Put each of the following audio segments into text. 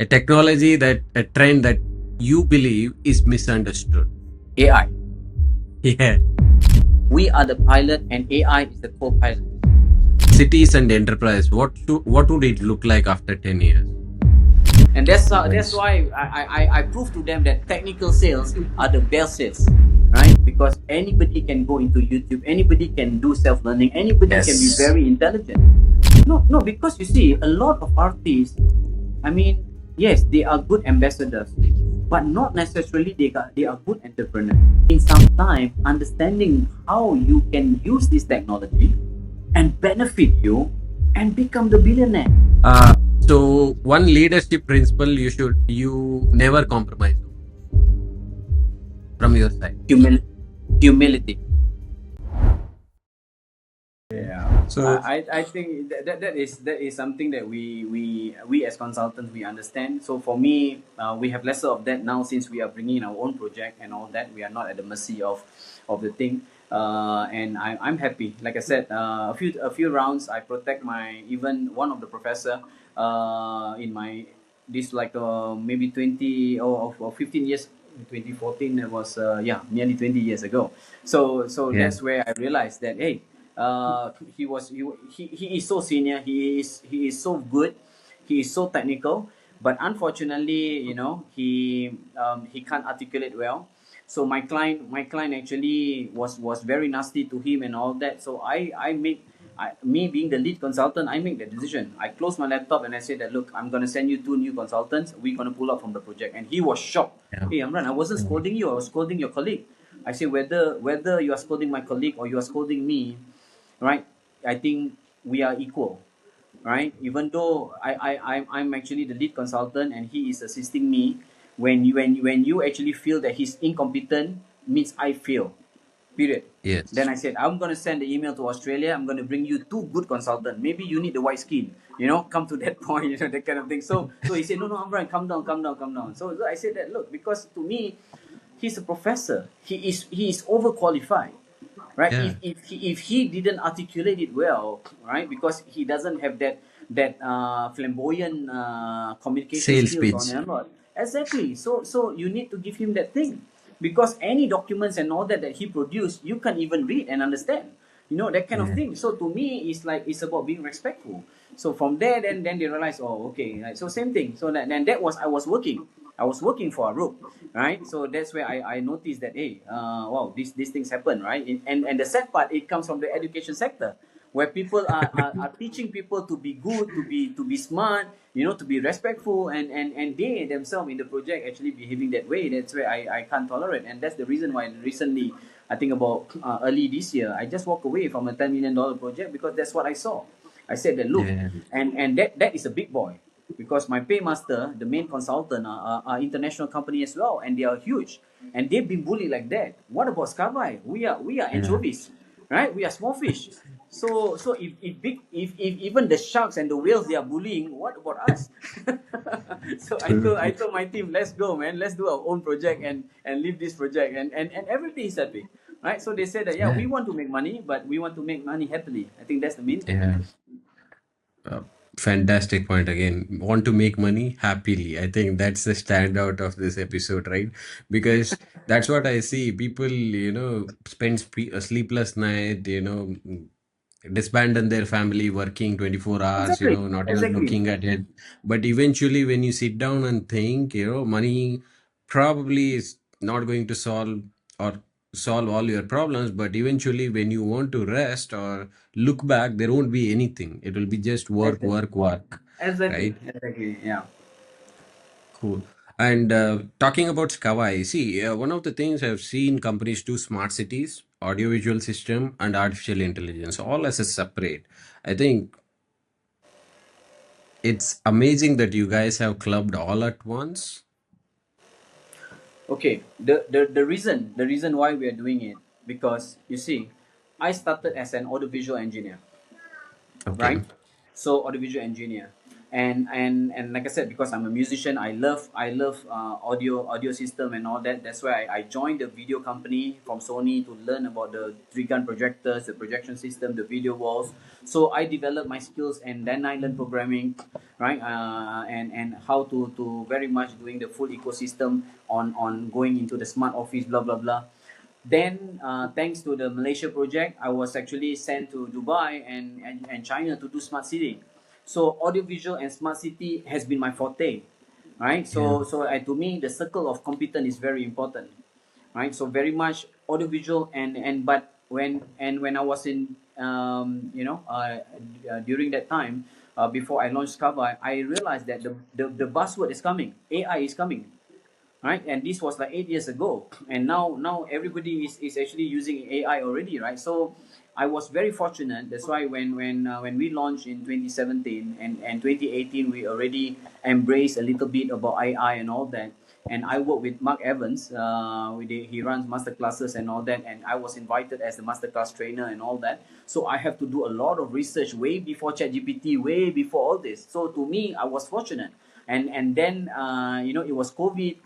A technology a trend that you believe is misunderstood. AI. Yeah. We are the pilot and AI is the co-pilot. Cities and enterprise. What would it look like after 10 years? And that's Nice. why I prove to them that technical sales are the best sales, right? Because anybody can go into YouTube, anybody can do self-learning, anybody can be Yes. very intelligent. No, because you see, a lot of artists, I mean, yes, they are good ambassadors, but not necessarily they are good entrepreneurs. In some time, understanding how you can use this technology and benefit you and become the billionaire. Uh, so one leadership principle you never compromise from your side. Humil- Humility. Yeah, So I think that is something that we as consultants we understand. So for me, we have lesser of that now since we are bringing our own project and all that. We are not at the mercy of the thing, and I'm happy. Like I said, a few rounds I protect my even one of the professor in my this like maybe 20 or 15 years. 2014 it was nearly 20 years ago. So yeah. that's where I realized that hey, he was he is so senior, he is so good, he is so technical, but unfortunately, you know, he can't articulate well. So my client actually was very nasty to him and all that. So I make me being the lead consultant, I make the decision. I close my laptop and I said that look, I'm gonna send you two new consultants. We're gonna pull out from the project. And he was shocked. Yeah. Hey Amran, I wasn't scolding you. I was scolding your colleague. I say whether you are scolding my colleague or you are scolding me, right? I think we are equal, right? Even though I'm actually the lead consultant and he is assisting me, when you actually feel that he's incompetent, means I fail. Period. Then Yes. I said, I'm gonna send the email to Australia. I'm gonna bring you two good consultants. Maybe you need the white skin, you know, come to that point, you know, that kind of thing. So he said, no, Amran, calm down, calm down, calm down. So I said that look, because to me, he's a professor. He is overqualified, right? Yeah. If he didn't articulate it well, right, because he doesn't have that flamboyant communication Sales skills on pitch. and on. Exactly. So you need to give him that thing, because any documents and all that he produced, you can't even read and understand. You know, that kind of Yeah. thing. So to me, it's like it's about being respectful. So from there, then they realize, oh, okay. Like, so same thing. So then that was I was working for a group, right? So that's where I noticed that hey, wow, these things happen, right? And the sad part, it comes from the education sector, where people are teaching people to be good, to be smart, you know, to be respectful, and they themselves in the project actually behaving that way. That's where I can't tolerate, and that's the reason why recently, I think about early this year, I just walked away from a $10 million project because that's what I saw. I said that look, Yeah. and that is a big boy, because my paymaster, the main consultant, are international company as well, and they are huge, and they've been bullied like that. What about Skyby? We are Yeah. anchovies, right? We are small fish. So if even the sharks and the whales they are bullying, what about us? So I told my team, let's go, man, let's do our own project and leave this project, and everybody is happy, right? So they said that yeah, Yeah. we want to make money, but we want to make money happily. I think that's the main thing. Yeah. Uh, Fantastic point again. Want to make money happily. I think that's the standout of this episode, right? Because that's what I see. People, spend a sleepless night, disbandon their family, working 24 hours, Exactly, not even exactly. looking at it. But eventually, when you sit down and think, money probably is not going to solve all your problems. But eventually, when you want to rest or look back, there won't be anything. It will be just work, Exactly. work, work, Exactly. right? Exactly. Yeah. Cool. And talking about Skawai, see, one of the things I've seen companies do smart cities, audiovisual system, and artificial intelligence, all as a separate. I think it's amazing that you guys have clubbed all at once. Okay. The reason why we are doing it, because you see, I started as an audiovisual engineer, Okay. right? So audiovisual engineer. And like I said, because I'm a musician, I love audio system and all that. That's why I joined the video company from Sony to learn about the three gun projectors, the projection system, the video walls. So I developed my skills, and then I learned programming, right? And how to very much doing the full ecosystem on going into the smart office, blah blah blah. Then, thanks to the Malaysia project, I was actually sent to Dubai and China to do smart city. So audiovisual and smart city has been my forte, right? Yeah. To me, the circle of competence is very important, right? So very much audiovisual and but when I was in during that time, before I launched Kava, I realized that the buzzword is coming, AI is coming, right? And this was like 8 years ago, and now everybody is actually using AI already, right? So I was very fortunate. That's why when we launched in 2017 and 2018, we already embraced a little bit about AI and all that. And I work with Mark Evans. He runs master classes and all that, and I was invited as the masterclass trainer and all that. So I have to do a lot of research way before ChatGPT, way before all this. So to me, I was fortunate. And then it was COVID.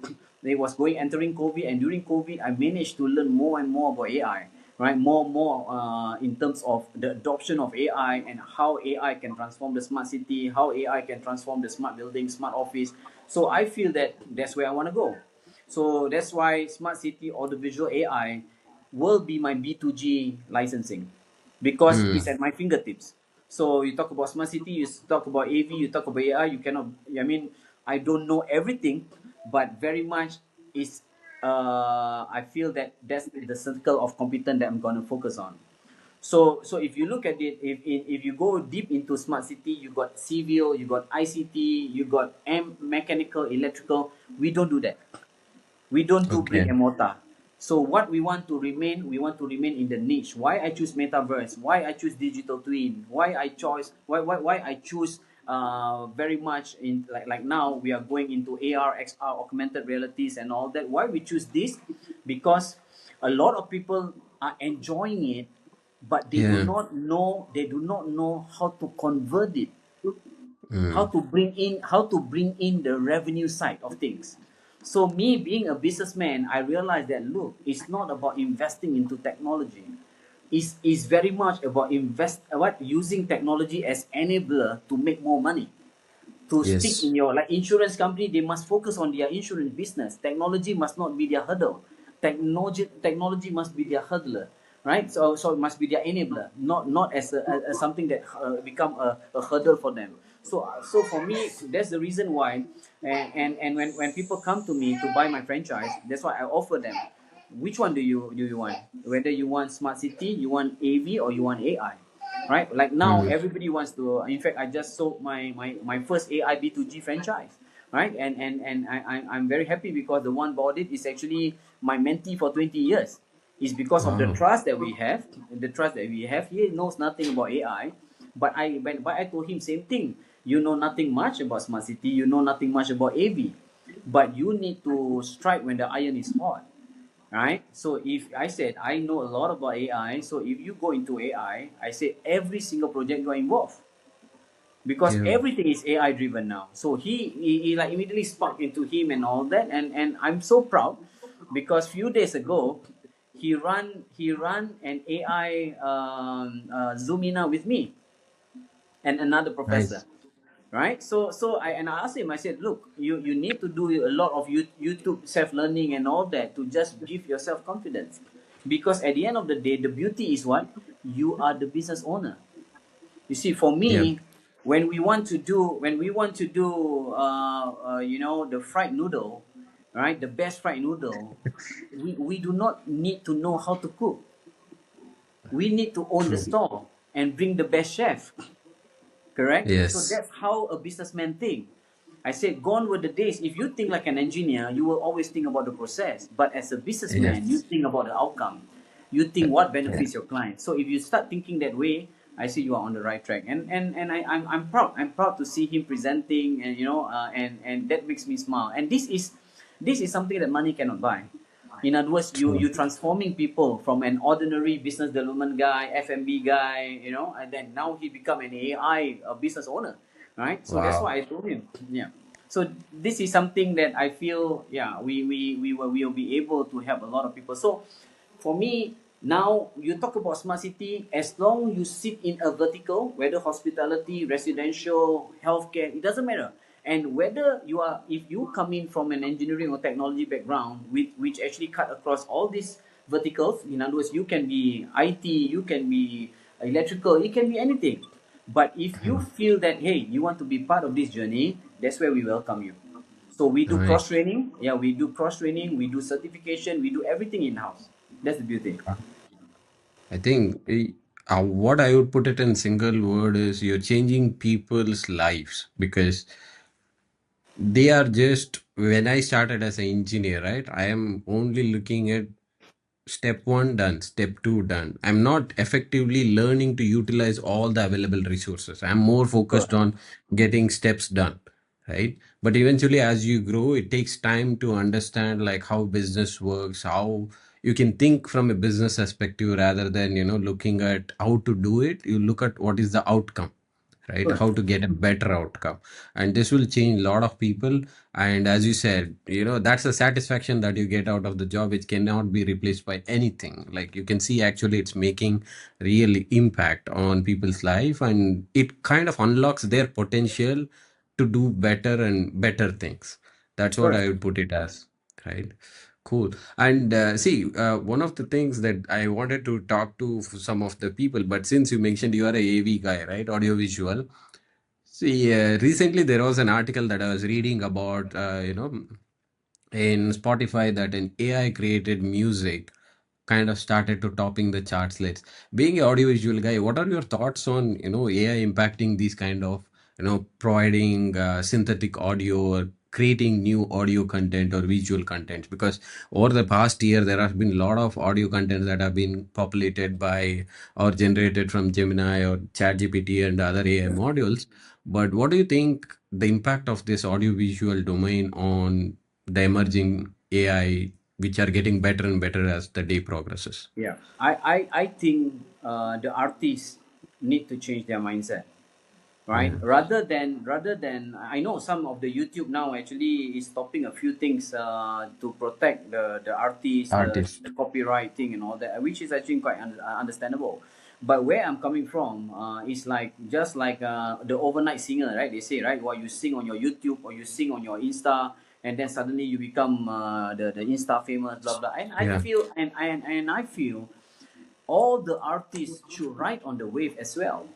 It was going entering COVID, and during COVID, I managed to learn more and more about AI, right? More in terms of the adoption of AI and how AI can transform the smart city, how AI can transform the smart building, smart office. So I feel that that's where I want to go. So that's why smart city or the visual AI will be my B2G licensing, because Mm. it's at my fingertips. So you talk about smart city, you talk about AV, you talk about AI, you cannot, I mean, I don't know everything, but very much is, I feel that that's the circle of competence that I'm going to focus on. So if you look at it, if you go deep into smart city, you got civil, you got ICT, you got mechanical, electrical. We don't do that. We don't do brick Okay. and mortar. So what we want to remain in the niche. Why I choose metaverse? Why I choose digital twin? Why I choose very much in like now we are going into AR, XR, augmented realities and all that. Why we choose this? Because a lot of people are enjoying it, but Yeah. they do not know how to convert it, Mm. how to bring in the revenue side of things. So me being a businessman, I realized that look, it's not about investing into technology. It's very much about using technology as enabler to make more money, to stick Yes. in your, like insurance company, they must focus on their insurance business. Technology must not be their hurdle. Technology must be their hurdler, right? So it must be their enabler, not as as something that become a hurdle for them. So for me, that's the reason why. And when people come to me to buy my franchise, that's why I offer them, which one do you want? Whether you want smart city, you want AV, or you want AI, right? Like now, Mm. everybody wants to. In fact, I just sold my first AI B2G franchise, right? I'm very happy because the one bought it is actually my mentee for 20 years. It's because of the Wow. trust that we have. The trust that we have. He knows nothing about AI, but I told him same thing. You know nothing much about smart city. You know nothing much about AV, but you need to strike when the iron is hot, right? So if I said I know a lot about AI, so if you go into I say every single project you are involved, because Yeah. everything is AI driven now. So he like immediately sparked into him and all that, and I'm so proud because few days ago he run an AI Zoom in with me and another professor, Nice. right? I asked him. I said, look, you need to do a lot of YouTube self learning and all that to just give yourself confidence, because at the end of the day, the beauty is what you are the business owner. You see, for Yeah. me, when we want to do the fried noodle, right? The best fried noodle, we do not need to know how to cook. We need to own the True. store and bring the best chef. Correct? So Yes. that's how a businessman think. I said, gone were the days. If you think like an engineer, you will always think about the process. But as a businessman, you Yes. think about the outcome. You think what Yeah. benefits your client. So if you start thinking that way, I see you are on the right track. I'm proud. I'm proud to see him presenting, and and that makes me smile. And this is something that money cannot buy. In other words, you True. transforming people from an ordinary business development guy, F&B guy, and then now he become an AI business owner. right? So that's Wow. what I told him. Yeah. So this is something that I feel, yeah, we will be able to help a lot of people. So for me, now you talk about smart city, as long you sit in a vertical, whether hospitality, residential, healthcare, it doesn't matter. And whether you are, if you come in from an engineering or technology background, which actually cut across all these verticals, in other words, you can be IT, you can be electrical, it can be anything. But if you feel that, hey, you want to be part of this journey, that's where we welcome you. So we do cross Nice. training. Yeah, we do cross training. We do certification. We do everything in house. That's the beauty. I think what I would put it in single word is you're changing people's lives because they are just when I started as an engineer, right? I am only looking at step one done, step two done. I'm not effectively learning to utilize all the available resources. I'm more focused Correct. on getting steps done, right? But eventually, as you grow, it takes time to understand like how business works, how you can think from a business perspective rather than looking at how to do it. You look at what is the outcome, right? How Correct. to get a better outcome, and this will change a lot of people. And as you said, that's the satisfaction that you get out of the job, which cannot be replaced by anything. Like you can see actually it's making real impact on people's life, and it kind of unlocks their potential to do better and better things. That's what I Correct. would put it as, right? Cool. And see, one of the things that I wanted to talk to some of the people, but since you mentioned you are a AV guy, right? Audiovisual. See, recently there was an article that I was reading about, in Spotify that an AI created music kind of started to topping the charts lists. Being an audiovisual guy, what are your thoughts on AI impacting these kind of providing synthetic audio or creating new audio content or visual content? Because over the past year there have been a lot of audio content that have been populated by or generated from Gemini or ChatGPT and other AI Yeah. modules. But what do you think the impact of this audiovisual domain on the emerging AI, which are getting better and better as the day progresses? Yeah. I think the artists need to change their mindset, right? Yeah, Rather than I know some of the YouTube now actually is stopping a few things to protect the artists, the artist. copyright thing and all that, which is actually quite understandable. But where I'm coming from is like just like the overnight singer, right? They say, right, what you sing on your YouTube or you sing on your Insta, and then suddenly you become the Insta famous, blah blah. And I Yeah, feel and I feel all the artists should ride on the wave as well,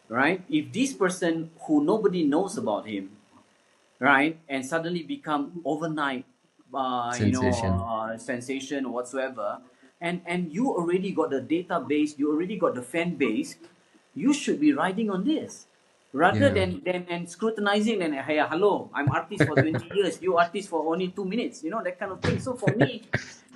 right? If this person who nobody knows about him, right, and suddenly become overnight, sensation. sensation or whatsoever, and you already got the database, you already got the fan base, you should be riding on this rather Yeah, than and scrutinizing and hey, hello, I'm artist for 20 years, you artist for only 2 minutes, that kind of thing. So for me,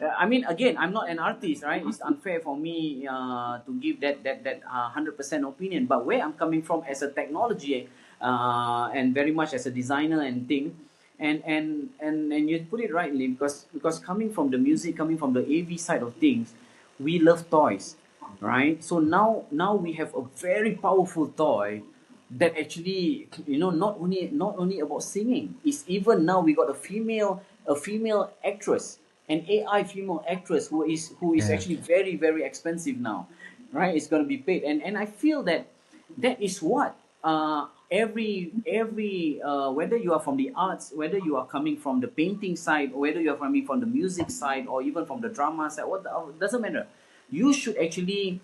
I mean, again, I'm not an artist, right? It's unfair for me to give that 100% opinion. But where I'm coming from as a technology and very much as a designer and thing, and you put it rightly, because coming from the music, coming from the AV side of things, we love toys, right? So now we have a very powerful toy that actually, not only about singing, it's even now we got a female actress, an AI female actress who is yeah, actually very very expensive now, right? It's going to be paid, and I feel that that is what every whether you are from the arts, whether you are coming from the painting side, or whether you are coming from the music side, or even from the drama side, doesn't matter. You should actually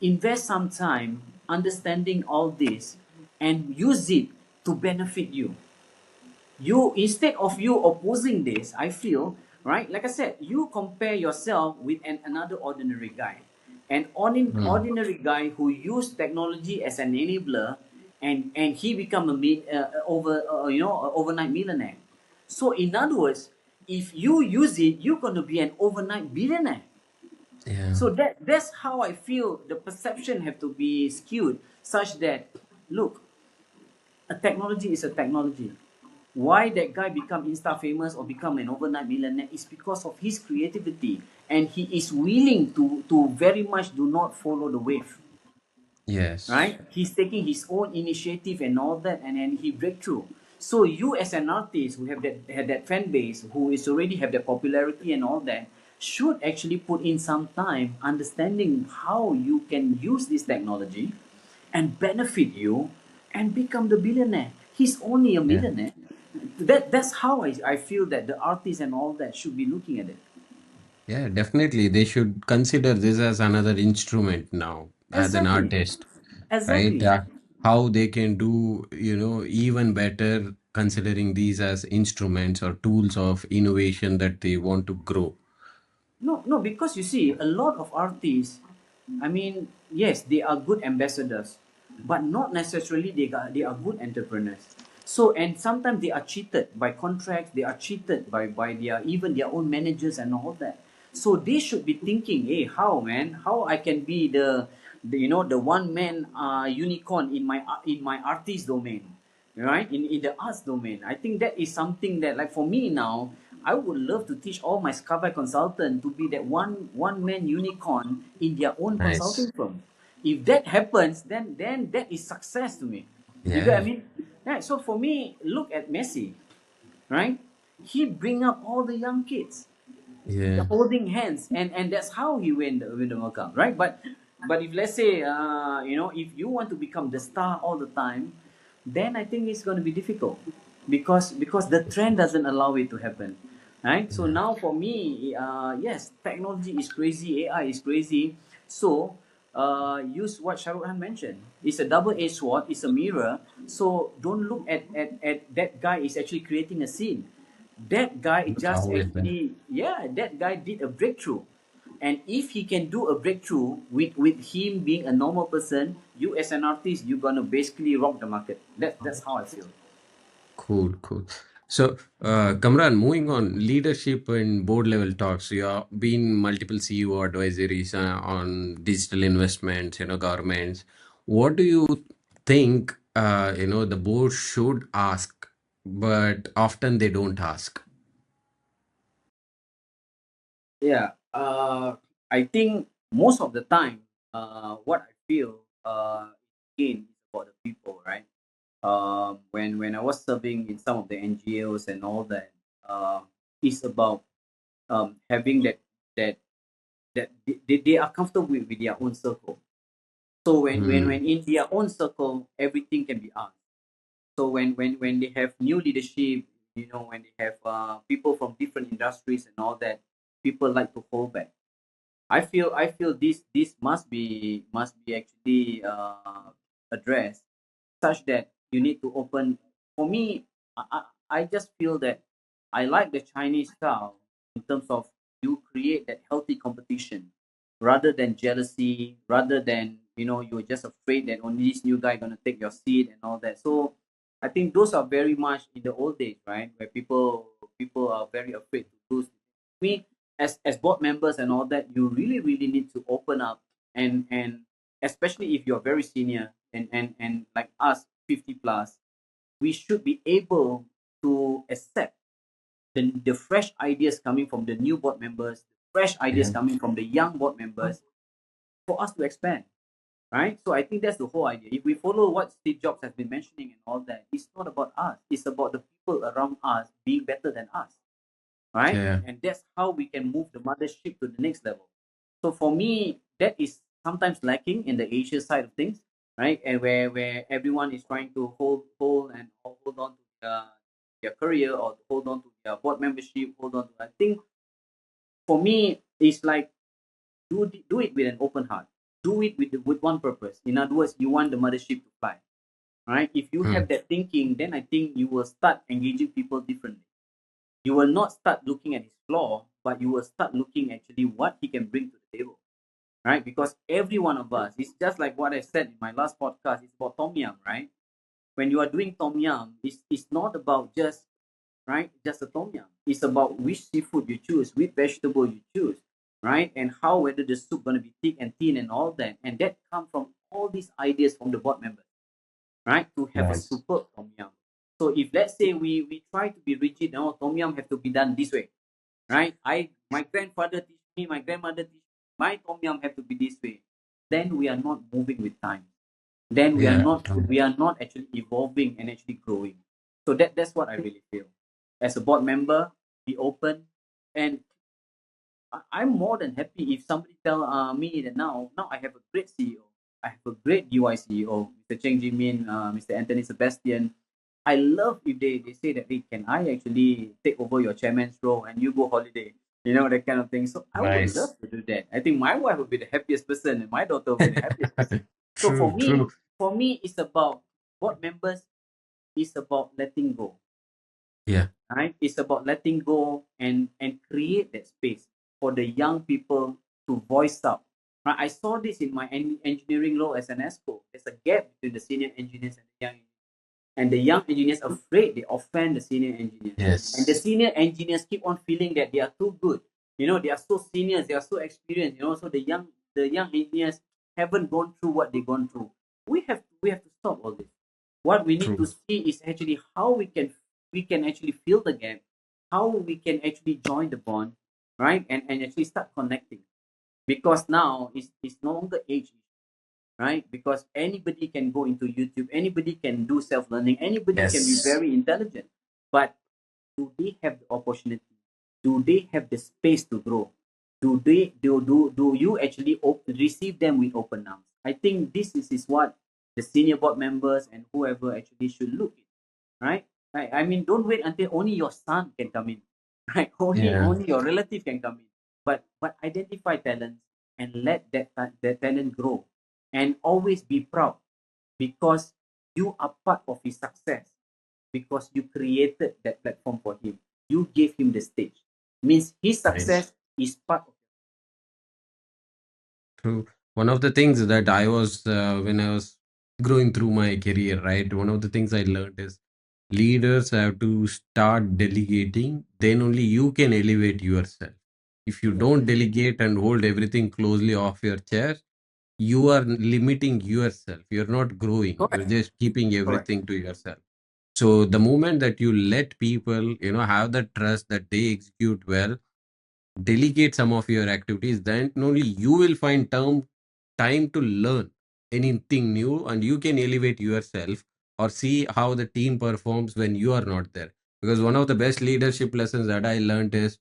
invest some time understanding all this and use it to benefit you. You, instead of you opposing this, I feel, right, like I said, you compare yourself with another ordinary guy, an mm, ordinary guy who used technology as an enabler, and he become overnight millionaire. So in other words, if you use it, you're going to be an overnight billionaire. yeah. So that's how I feel the perception have to be skewed, such that, look, a technology is a technology. Why that guy become insta famous or become an overnight millionaire is because of his creativity, and he is willing to very much do not follow the wave. Yes. right? He's taking his own initiative and all that, and then he break through. So you as an artist who have that had that fan base, who is already have the popularity and all that, should actually put in some time understanding how you can use this technology and benefit you and become the billionaire. He's only a Yeah. millionaire. That's how I feel that the artists and all that should be looking at it. Yeah, definitely. They should consider this as another instrument now, as an Exactly. artist, right? Exactly. How they can do, even better considering these as instruments or tools of innovation that they want to grow. No, no, because you see, a lot of artists, I mean, yes, they are good ambassadors, but not necessarily they are good entrepreneurs. So, and sometimes they are cheated by contracts, they are cheated by their even their own managers and all that. So they should be thinking, hey, how man, how I can be the one man unicorn in my artist domain, right? In the arts domain. I think that is something that, like for me now, I would love to teach all my Skype consultant to be that one man unicorn in their own Nice. consulting firm. If that happens, then that is success to me. You get what I Yeah. mean? Right. So for me, look at Messi, right? He bring up all the young kids Yeah. holding hands, and that's how he win the World Cup, right? But if let's say if you want to become the star all the time, then I think it's going to be difficult because the trend doesn't allow it to happen, right? So Yeah. now for me, yes, technology is crazy, AI is crazy. So use what Shahrukh Khan mentioned. It's a double-edged sword. It's a mirror. So don't look at that guy is actually creating a scene. That guy Look just how is that? actually, yeah, that guy did a breakthrough. And if he can do a breakthrough with him being a normal person, you as an artist, you're gonna basically rock the market. That's how I feel. Cool, cool. So, Kamran, moving on, leadership and board level talks. You have been multiple CEO advisories on digital investments, governments. What do you think, the board should ask, but often they don't ask? Yeah. I think most of the time, what I feel, again, is about the people, right? When I was serving in some of the NGOs and all that, it's about having that they are comfortable with their own circle. So when Hmm. in their own circle, everything can be asked. So when they have new leadership, when they have people from different industries and all that, people like to hold back. I feel this must be actually addressed, such that you need to open. For me, I just feel that I like the Chinese style in terms of you create that healthy competition rather than jealousy, rather than you're just afraid that only this new guy gonna take your seat and all that. So I think those are very much in the old days, right, where people are very afraid to lose. Me as board members and all that, you really need to open up, and especially if you're very senior and like us 50 plus, we should be able to accept the fresh ideas coming from the new board members, fresh ideas Yeah. coming from the young board members for us to expand, right? So I think that's the whole idea. If we follow what Steve Jobs has been mentioning and all that, it's not about us, it's about the people around us being better than us, right? Yeah. And that's how we can move the mothership to the next level. So for me, that is sometimes lacking in the Asia side of things, right? And where everyone is trying to hold on to their career, or hold on to their board membership, hold on to. I think for me, it's like do it with an open heart. Do it with one purpose. In other words, you want the mothership to fly, right? If you Hmm. have that thinking, then I think you will start engaging people differently. You will not start looking at his flaw, but you will start looking actually what he can bring to the table, right? Because every one of us, it's just like what I said in my last podcast, it's about Tom Yum, right? When you are doing Tom Yum, it's not about just, right, just a Tom Yum. It's about which seafood you choose, which vegetable you choose, right? And how whether the soup going to be thick and thin and all that. And that come from all these ideas from the board members, right? To have a Nice. superb Tom Yum. So if let's say we try to be rigid, no, Tom Yum have to be done this way, right? My grandfather teach me, my grandmother teach me, my Tom Yum have to be this way. Then we are not moving with time. then Yeah, true. we are not actually evolving and actually growing. So that's what I really feel. As a board member, be open, and I'm more than happy if somebody tell me that now I have a great CEO. I have a great UI CEO, Mr. Cheng Jimin, Mr. Anthony Sebastian. I love if they say that, hey, can I actually take over your chairman's role and you go holiday? You know, that kind of thing. So I would Nice. love to do that. I think my wife would be the happiest person and my daughter will be the happiest person. So True, true. for me, it's about board members, it's about letting go, Yeah. right? It's about letting go and create that space for the young people to voice out. Right? I saw this in my engineering role as an ESCO. There's a gap between the senior engineers and the young engineers afraid they offend the senior engineers. And the Yes. senior engineers keep on feeling that they are too good. You know, they are so seniors, they are so experienced. You know, so the young engineers haven't gone through what they've gone through. We have to stop all this. What we need to True. see is actually how we can actually fill the gap, how we can actually join the bond, right? And actually start connecting. Because now it's no longer age, right? Because anybody can go into YouTube, anybody can do self-learning, anybody can be Yes. very intelligent. But do they have the opportunity? Do they have the space to grow? Do you actually receive them with open arms? I think this is what the senior board members and whoever actually should look at, right? Right. I mean, don't wait until only your son can come in, right? Yeah. Only your relative can come in. But identify talents and let that talent grow, and always be proud because you are part of his success, because you created that platform for him. You gave him the stage. Means his Nice. success is part of. True. One of the things that I was, when I was growing through my career, right? One of the things I learned is leaders have to start delegating, then only you can elevate yourself. If you Yes. don't delegate and hold everything closely off your chair, you are limiting yourself. You're not growing. You're Correct. just keeping Correct. everything to yourself. So the moment that you let people, have the trust that they execute well, delegate some of your activities, then only you will find time to learn anything new and you can elevate yourself or see how the team performs when you are not there. Because one of the best leadership lessons that I learned is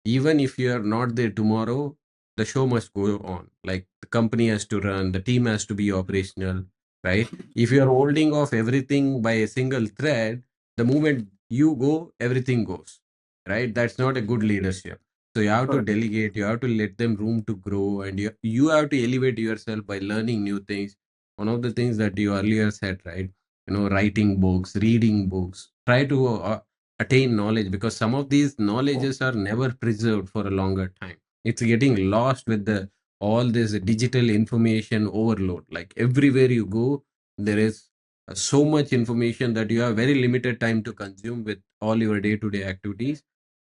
even if you are not there tomorrow, the show must go on. Like the company has to run, the team has to be operational, right? If you are holding off everything by a single thread, the moment you go, everything goes, right? That's not a good leadership. So you have to Correct. delegate, you have to let them room to grow, and you have to elevate yourself by learning new things. One of the things that you earlier said, right? Writing books, reading books, try to attain knowledge, because some of these knowledges are never preserved for a longer time. It's getting lost with the all this digital information overload. Like everywhere you go, there is so much information that you have very limited time to consume with all your day-to-day activities.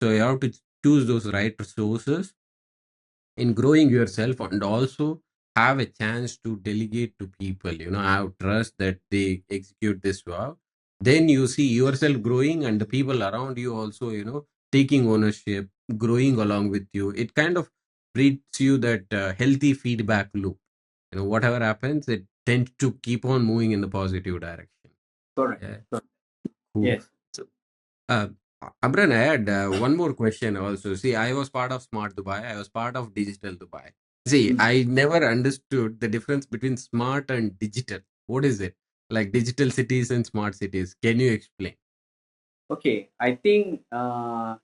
So you have to choose those right resources in growing yourself, and also have a chance to delegate to people, have trust that they execute this work. Then you see yourself growing and the people around you also, taking ownership, growing along with you. It kind of breeds you that healthy feedback loop. Whatever happens, it tends to keep on moving in the positive direction. Correct. Yeah. Correct. Cool. Yes. So, uh, Amran, I had one more question also. See, I was part of Smart Dubai. I was part of Digital Dubai. See, Mm. I never understood the difference between smart and digital. What is it? Like digital cities and smart cities. Can you explain? Okay, I think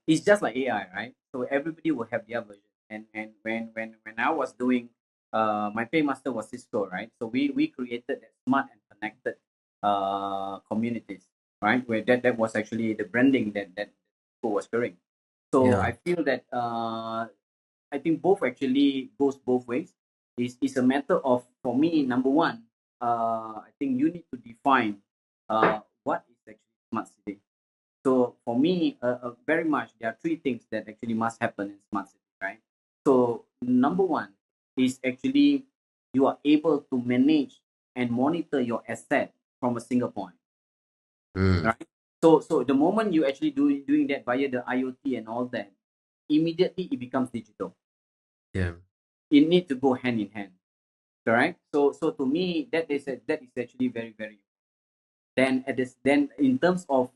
it's just like AI, right? So everybody will have their version. And when I was doing my paymaster was Cisco, right? So we created that smart and connected communities, right? Where that was actually the branding that Cisco was doing. So Yeah. I feel that I think both actually goes both ways. It's a matter of, for me, number one, I think you need to define what is actually smart city. So for me, very much there are three things that actually must happen in smart city, right? So number one is actually you are able to manage and monitor your asset from a single point, Mm. right? So the moment you actually doing that via the IoT and all that, immediately it becomes digital. Yeah. It needs to go hand in hand. correct? So to me, that is actually very very. Then at this, then in terms of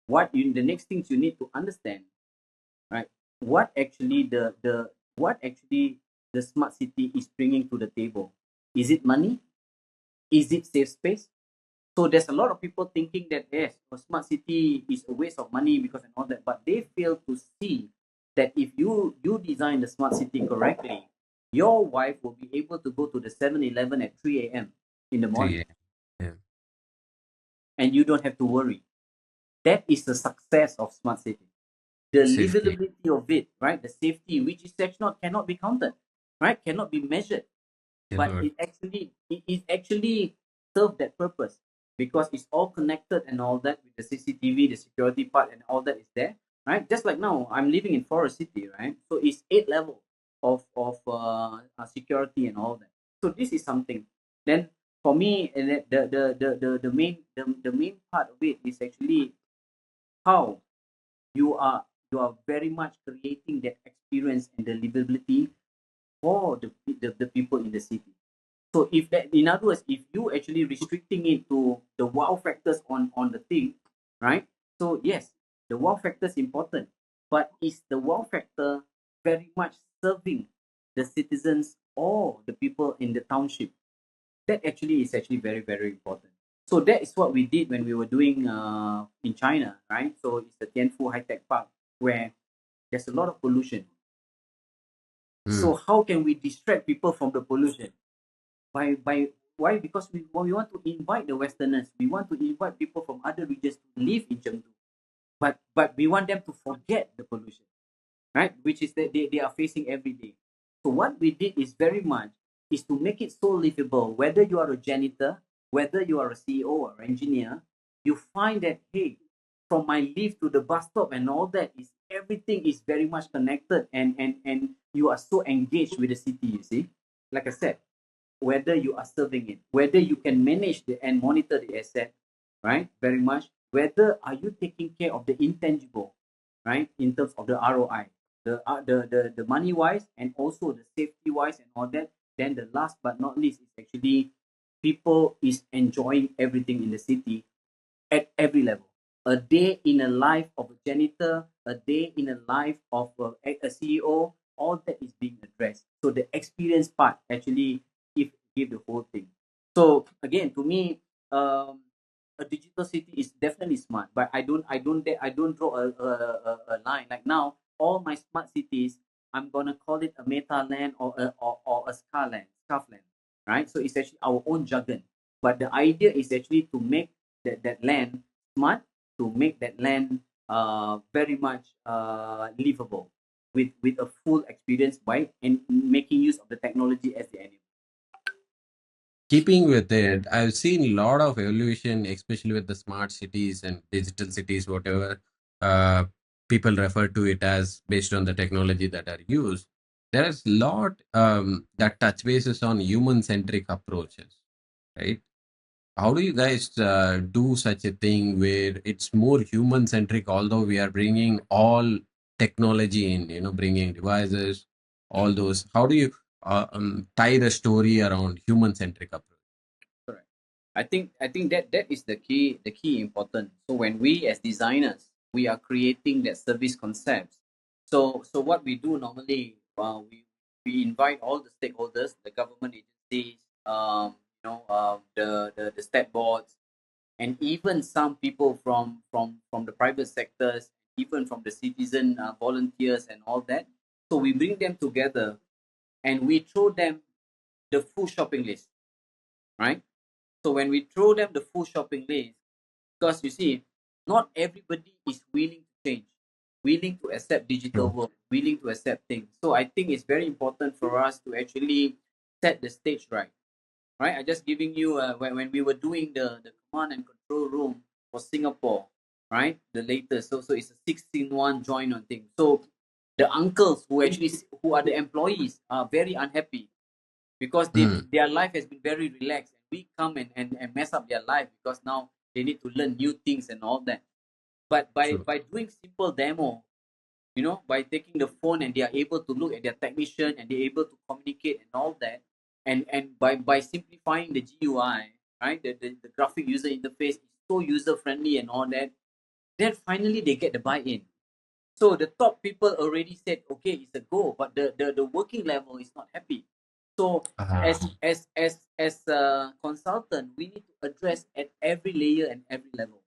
the next things you need to understand, right? What actually what actually the smart city is bringing to the table? Is it money? Is it safe space? So there's a lot of people thinking that yes, a smart city is a waste of money because and all that, but they fail to see that if you design the smart city correctly, your wife will be able to go to the 7-Eleven at 3 a.m. in the morning, 3 a.m. Yeah. and you don't have to worry. That is the success of smart city. The Safety livability of it, right? The safety, which is actually not cannot be counted, right? Cannot be measured, but cannot. it actually serve that purpose because it's all connected and all that with the CCTV, the security part, and all that is there, right? Just like now, I'm living in Forest City, right? So it's 8 level of security and all that. So this is something. Then for me, the main part of it is actually how you are very much creating that experience and the livability for the people in the city. So if that, in other words, if you actually restricting it to the wow factors on the thing, right? So yes, the wow factor is important, but is the wow factor very much serving the citizens or the people in the township? That actually is actually very very important. So that is what we did when we were doing in China, right? So it's the Tianfu High Tech Park where there's a lot of pollution. Mm. So how can we distract people from the pollution? By why? Because we want to invite the Westerners. We want to invite people from other regions to live in Chengdu. But we want them to forget the pollution, right? Which is that they are facing every day. So what we did is very much is to make it so livable. Whether you are a janitor, whether you are a CEO or engineer, you find that hey, from my lift to the bus stop and all that is everything is very much connected and you are so engaged with the city. You see, like I said, whether you are serving it, whether you can manage the and monitor the asset, right? Very much. Whether are you taking care of the intangible, right? In terms of the ROI, the money wise and also the safety wise and all that. Then the last but not least is actually people is enjoying everything in the city at every level. A day in a life of a janitor, a day in a life of a CEO, all that is being addressed. So the experience part actually give the whole thing. So again, to me, a digital city is definitely smart, but I don't draw a line. Like now, all my smart cities, I'm gonna call it a meta land or a scarf land, right? So it's actually our own jargon. But the idea is actually to make that land smart, to make that land very much livable with a full experience by and making use of the technology as the enemy. Keeping with it, I've seen a lot of evolution, especially with the smart cities and digital cities, whatever uh, people refer to it as based on the technology that are used. There is a lot that touch bases on human-centric approaches, right? How do you guys do such a thing where it's more human-centric, although we are bringing all technology in, bringing devices, all those. How do you tie the story around human-centric approach? Correct. I think that is the key important. So when we as designers we are creating that service concepts. So what we do normally, we invite all the stakeholders, the government agencies, the state boards, and even some people from the private sectors, even from the citizen volunteers and all that. So we bring them together and we throw them the full shopping list, right? So when we throw them the full shopping list, because you see, not everybody is willing to change, willing to accept digital True. work, willing to accept things. So I think it's very important for us to actually set the stage right. Right? I just giving you when we were doing the command and control room for Singapore, right? The latest. So it's a 16-1 join on thing. So the uncles who are the employees are very unhappy because Mm, their life has been very relaxed and we come and mess up their life because now they need to learn new things and all that. But by true. by doing simple demo, by taking the phone and they are able to look at their technician and they're able to communicate and all that, and by simplifying the GUI, right, the graphic user interface is so user friendly and all that, then finally they get the buy-in. So the top people already said, okay, it's a go, but the working level is not happy. So Ah. as a consultant, we need to address at every layer and every level.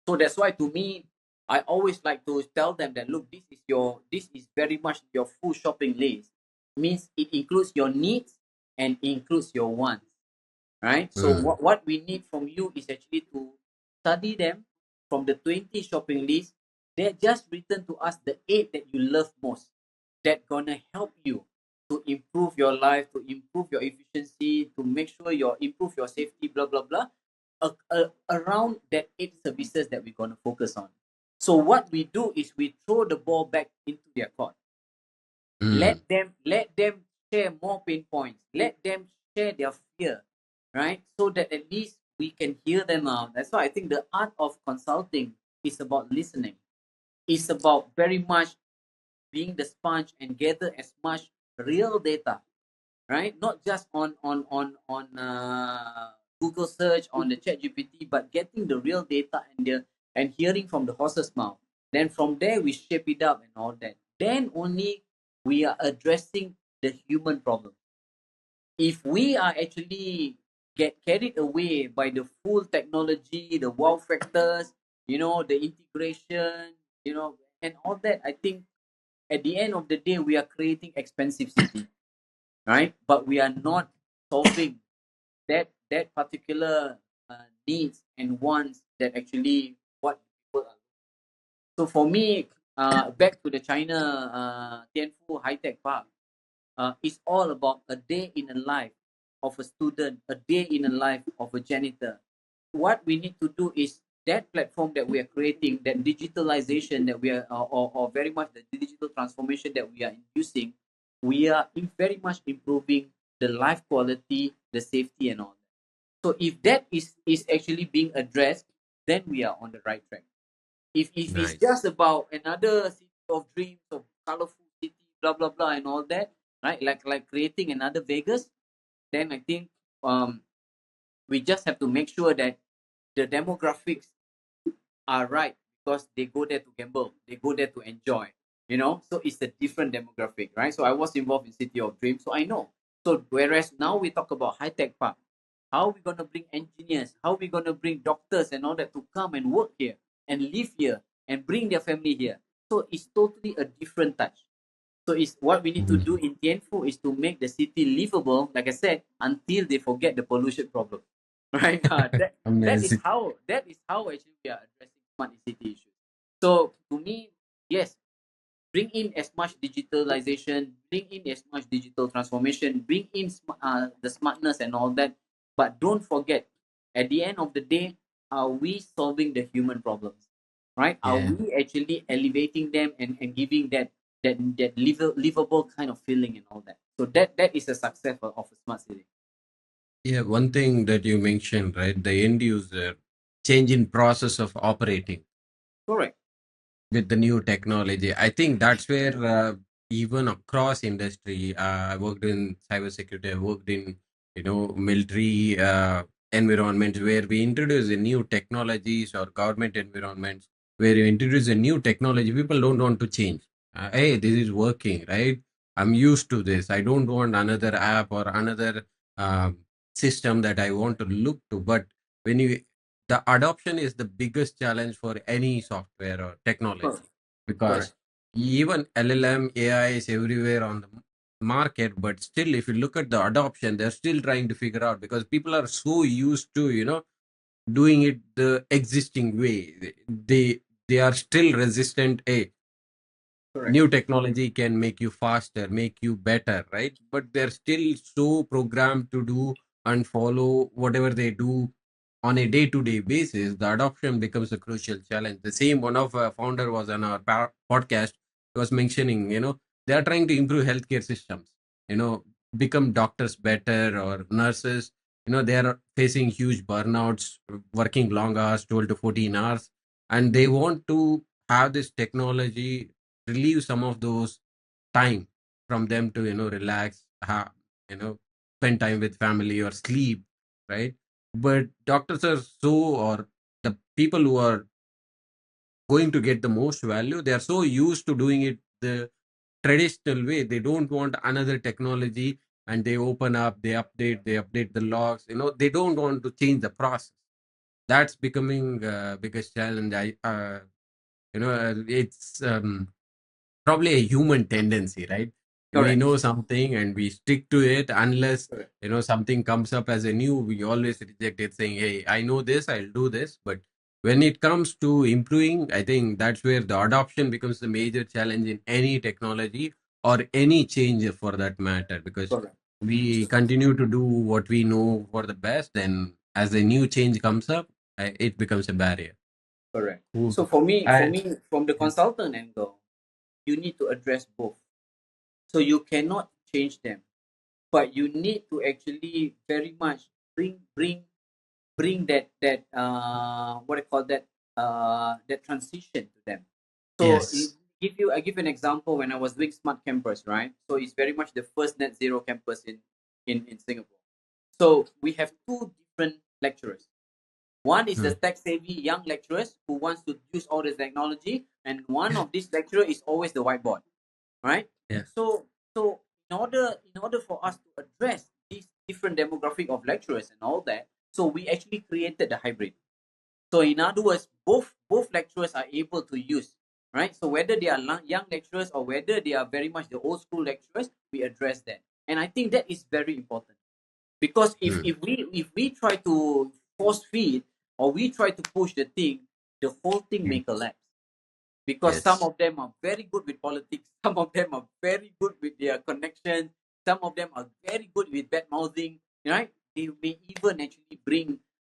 So that's why to me, I always like to tell them that look, this is very much your full shopping list. Means it includes your needs and includes your wants, right? So Mm. what we need from you is actually to study them from the 20 shopping list. They just return to us the 8 that you love most, that gonna help you to improve your life, to improve your efficiency, to make sure you improve your safety, blah blah blah. Around that 8 services that we're gonna focus on. So what we do is we throw the ball back into their court. Mm. Let them share more pain points. Let them share their fear, right? So that at least we can hear them out. That's why I think the art of consulting is about listening. It's about very much being the sponge and gather as much real data, right? Not just on Google search on the ChatGPT, but getting the real data and hearing from the horse's mouth. Then from there we shape it up and all that. Then only we are addressing the human problem. If we are actually get carried away by the full technology, the wow factors, the integration, and all that, I think at the end of the day we are creating expensive city, right? But we are not solving that particular needs and wants that actually what people are. So for me, back to the China Tianfu High Tech Park, it's all about a day in a life of a student, a day in a life of a janitor. What we need to do is that platform that we are creating, that digitalization that we are, or very much the digital transformation that we are using, we are very much improving the life quality, the safety, and all. So if that is actually being addressed, then we are on the right track. If it's Nice. just about another city of dreams, of colorful city, blah blah blah, and all that, right? Like creating another Vegas, then I think we just have to make sure that the demographics are right because they go there to gamble, they go there to enjoy, So it's a different demographic, right? So I was involved in City of Dreams, so I know. So whereas now we talk about high tech park, how we gonna bring engineers, how we gonna bring doctors and all that to come and work here and live here and bring their family here. So it's totally a different touch. So it's what we need to do Mhm. in Tianfu is to make the city livable, like I said, until they forget the pollution problem. Right? Amazing. That is how actually we are addressing smart city issues. So to me, yes, bring in as much digitalization, bring in as much digital transformation, bring in the smartness and all that. But don't forget, at the end of the day, are we solving the human problems? Right? Are Yeah. we actually elevating them and giving that livable kind of feeling and all that? So that is a success of a smart city. Yeah. One thing that you mentioned, right? The end user change in process of operating Correct. with the new technology. I think that's where even across industry, I worked in cybersecurity, I worked in military environments where we introduce a new technologies or government environments where you introduce a new technology. People don't want to change. Hey, this is working, right? I'm used to this. I don't want another app or another um, system that I want to look to. But when you the adoption is the biggest challenge for any software or Correct. technology Correct. because even LLM AI is everywhere on the market, but still if you look at the adoption, they're still trying to figure out because people are so used to doing it the existing way. They are still resistant. Hey, Correct. new technology can make you faster, make you better, right? But they're still so programmed to do and follow whatever they do on a day-to-day basis. The adoption becomes a crucial challenge. The same one of founder was on our podcast was mentioning, they are trying to improve healthcare systems, become doctors better or nurses. They are facing huge burnouts, working long hours, 12 to 14 hours, and they want to have this technology relieve some of those time from them to relax, you know spend time with family or sleep, right? But doctors are so, or the people who are going to get the most value, they are so used to doing it the traditional way. They don't want another technology, and they open up, they update the logs. They don't want to change the process. That's becoming biggest challenge. It's probably a human tendency, right? We Correct. know something and we stick to it unless Correct. something comes up as a new. We always reject it, saying, "Hey, I know this, I'll do this." But when it comes to improving, I think that's where the adoption becomes the major challenge in any technology or any change for that matter. Because Correct. we continue to do what we know for the best, and as a new change comes up, it becomes a barrier. Correct. Ooh. So I, from the consultant angle, you need to address both. So you cannot change them, but you need to actually very much bring that what I call that transition to them. So yes. I give you an example. When I was doing smart campus, right? So it's very much the first net zero campus in Singapore. So we have two different lecturers. One is the Hmm. tech savvy young lecturers who wants to use all the technology, and one of these lecturer is always the whiteboard, right? Yeah. So in order for us to address these different demographic of lecturers and all that, so we actually created the hybrid. So in other words, both lecturers are able to use, right? So whether they are young lecturers or whether they are very much the old school lecturers, we address that. And I think that is very important, because if Hmm. if we try to force feed or we try to push the thing, the whole thing may Hmm. collapse, because some Yes. of them are very good with politics, some of them are very good with their connections, some of them are very good with bad mouthing, right? They may even actually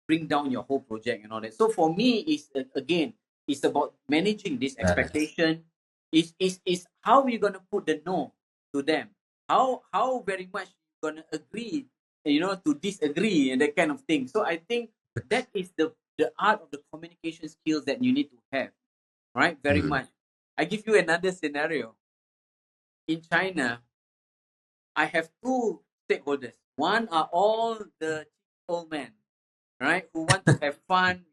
bring down your whole project and all that. So for me, is again, it's about managing this Balance. expectation. Is how we're gonna put the no to them, how very much you're gonna agree, to disagree and that kind of thing. So I think that is the art of the communication skills that you need to have, right? Very Hmm. much. I give you another scenario. In China, I have two stakeholders. One are all the old men, right, who want to have fun.